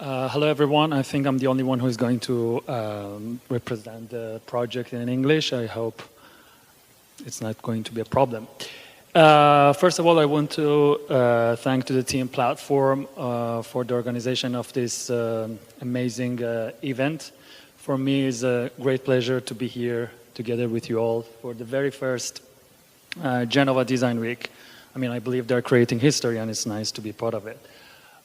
Hello, everyone. I think I'm the only one who is going to represent the project in English. I hope it's not going to be a problem. First of all, I want to thank to the team Platform for the organization of this amazing event. For me, it's a great pleasure to be here together with you all for the very first Genova Design Week. I mean, I believe they're creating history, and it's nice to be part of it.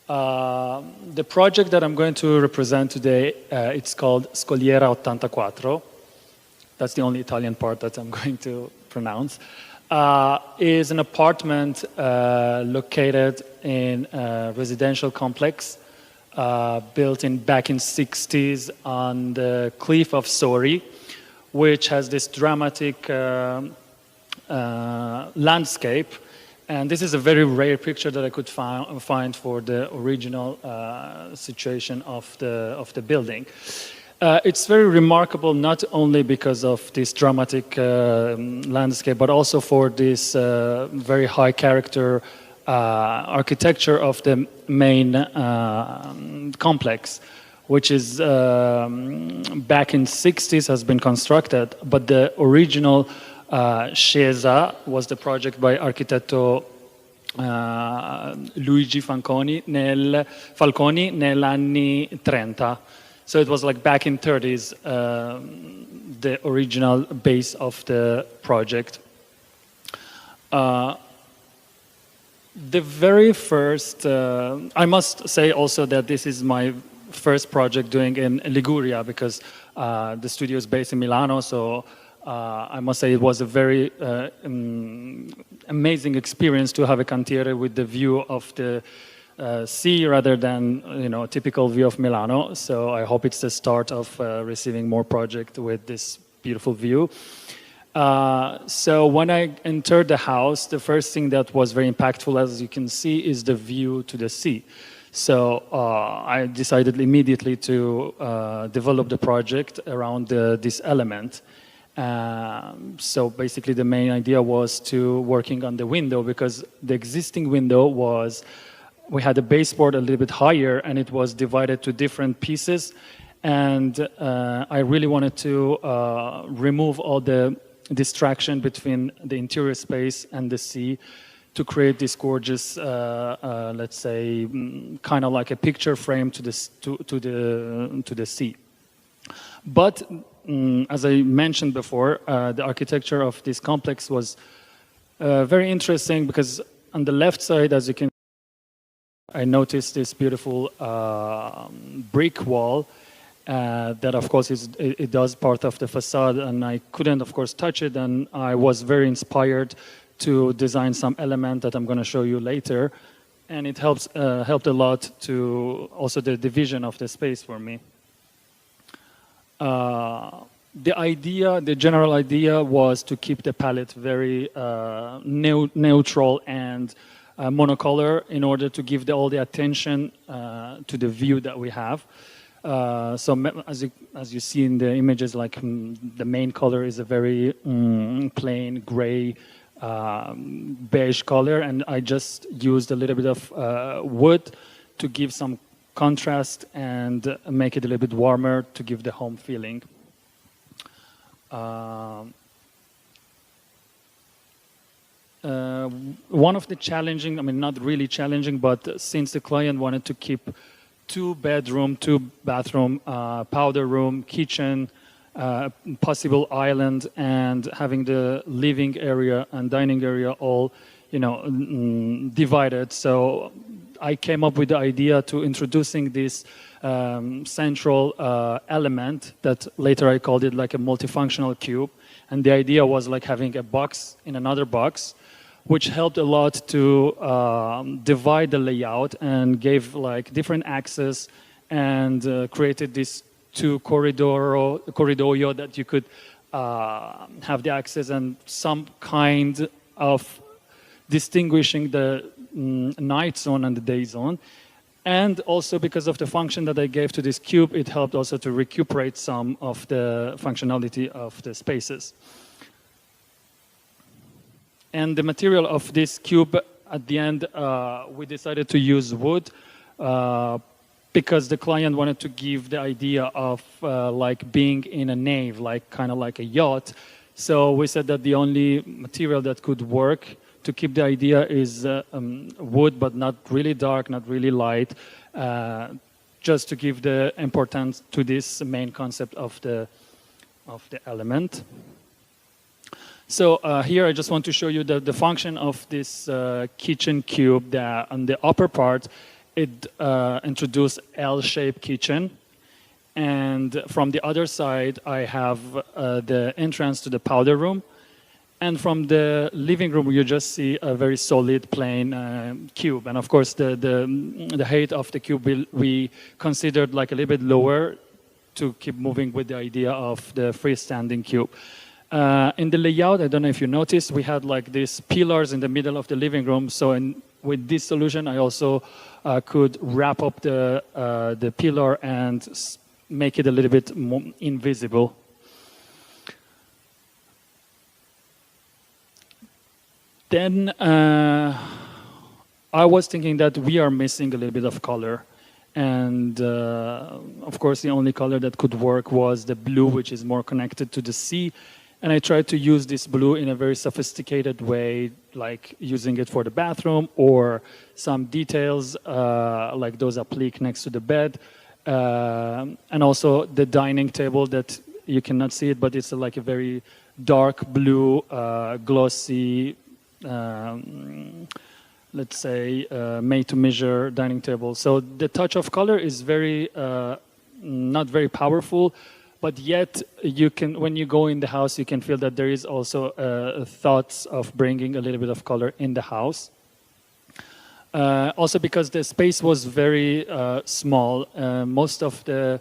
The project that I'm going to represent today, it's called Scogliera 84. That's the only Italian part that I'm going to pronounce. Is an apartment located in a residential complex built back in 60s on the cliff of Sori, which has this dramatic landscape. And this is a very rare picture that I could find for the original situation of the building. It's very remarkable not only because of this dramatic landscape, but also for this very high character architecture of the main complex, which is back in 60s has been constructed, but the original Scesa was the project by Architetto Luigi Falconi negli anni 30. So it was like back in 30s, the original base of the project. The very first, I must say also that this is my first project doing in Liguria, because the studio is based in Milano, so I must say it was a very amazing experience to have a cantiere with the view of the sea rather than a typical view of Milano. So I hope it's the start of receiving more projects with this beautiful view. So when I entered the house, the first thing that was very impactful, as you can see, is the view to the sea. So I decided immediately to develop the project around this element. So basically the main idea was to working on the window, because the existing window was, we had a baseboard a little bit higher and it was divided to different pieces, and I really wanted to remove all the distraction between the interior space and the sea to create this gorgeous, let's say, kind of like a picture frame to the sea. But as I mentioned before, the architecture of this complex was very interesting, because on the left side, as you can, I noticed this beautiful brick wall that, of course, it does part of the facade, and I couldn't, of course, touch it, and I was very inspired to design some element that I'm going to show you later, and it helped a lot to also the division of the space for me. The general idea was to keep the palette very neutral and monocolor in order to give all the attention to the view that we have. So as you see in the images, like the main color is a very plain gray beige color, and I just used a little bit of wood to give some contrast and make it a little bit warmer to give the home feeling. One of the challenging, I mean, not really challenging, but since the client wanted to keep 2 bedroom, 2 bathroom, powder room, kitchen, possible island, and having the living area and dining area all, divided. So I came up with the idea to introducing this central element that later I called it like a multifunctional cube. And the idea was like having a box in another box, which helped a lot to divide the layout and gave like different access, and created this 2 corridoio that you could have the access and some kind of distinguishing the night zone and the day zone. And also because of the function that I gave to this cube, it helped also to recuperate some of the functionality of the spaces. And the material of this cube, at the end, we decided to use wood because the client wanted to give the idea of like being in a nave, like kind of like a yacht. So we said that the only material that could work to keep the idea is wood, but not really dark, not really light, just to give the importance to this main concept of the element. So here I just want to show you the function of this kitchen cube. That on the upper part, it introduced L-shaped kitchen. And from the other side, I have the entrance to the powder room. And from the living room, you just see a very solid, plain cube. And of course, the height of the cube we considered like a little bit lower to keep moving with the idea of the freestanding cube. In the layout, I don't know if you noticed, we had like these pillars in the middle of the living room. So with this solution, I also could wrap up the pillar and make it a little bit more invisible. Then I was thinking that we are missing a little bit of color. And of course, the only color that could work was the blue, which is more connected to the sea. And I tried to use this blue in a very sophisticated way, like using it for the bathroom or some details, like those appliques next to the bed. And also the dining table that you cannot see it, but it's like a very dark blue, glossy, let's say, made-to-measure dining table. So the touch of color is very, not very powerful, but yet you can, when you go in the house, you can feel that there is also thoughts of bringing a little bit of color in the house. Also because the space was very small, most of the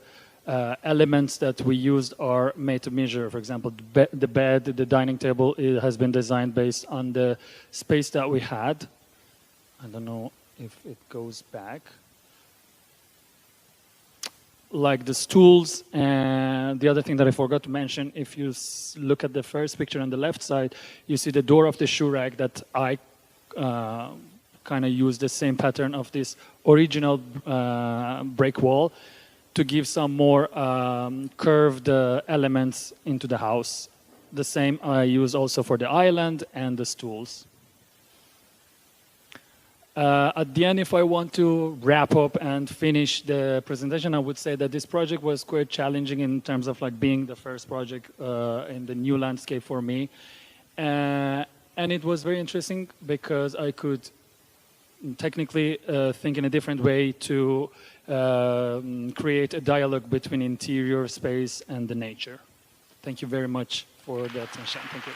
elements that we used are made to measure. For example, the bed, the dining table, it has been designed based on the space that we had. I don't know if it goes back. Like the stools, and the other thing that I forgot to mention, if you look at the first picture on the left side, you see the door of the shoe rack that I kind of used the same pattern of this original brick wall to give some more curved elements into the house. The same I use also for the island and the stools. At the end, if I want to wrap up and finish the presentation, I would say that this project was quite challenging in terms of like being the first project in the new landscape for me. And it was very interesting because I could technically think in a different way to create a dialogue between interior space and the nature. Thank you very much for the attention. Thank you.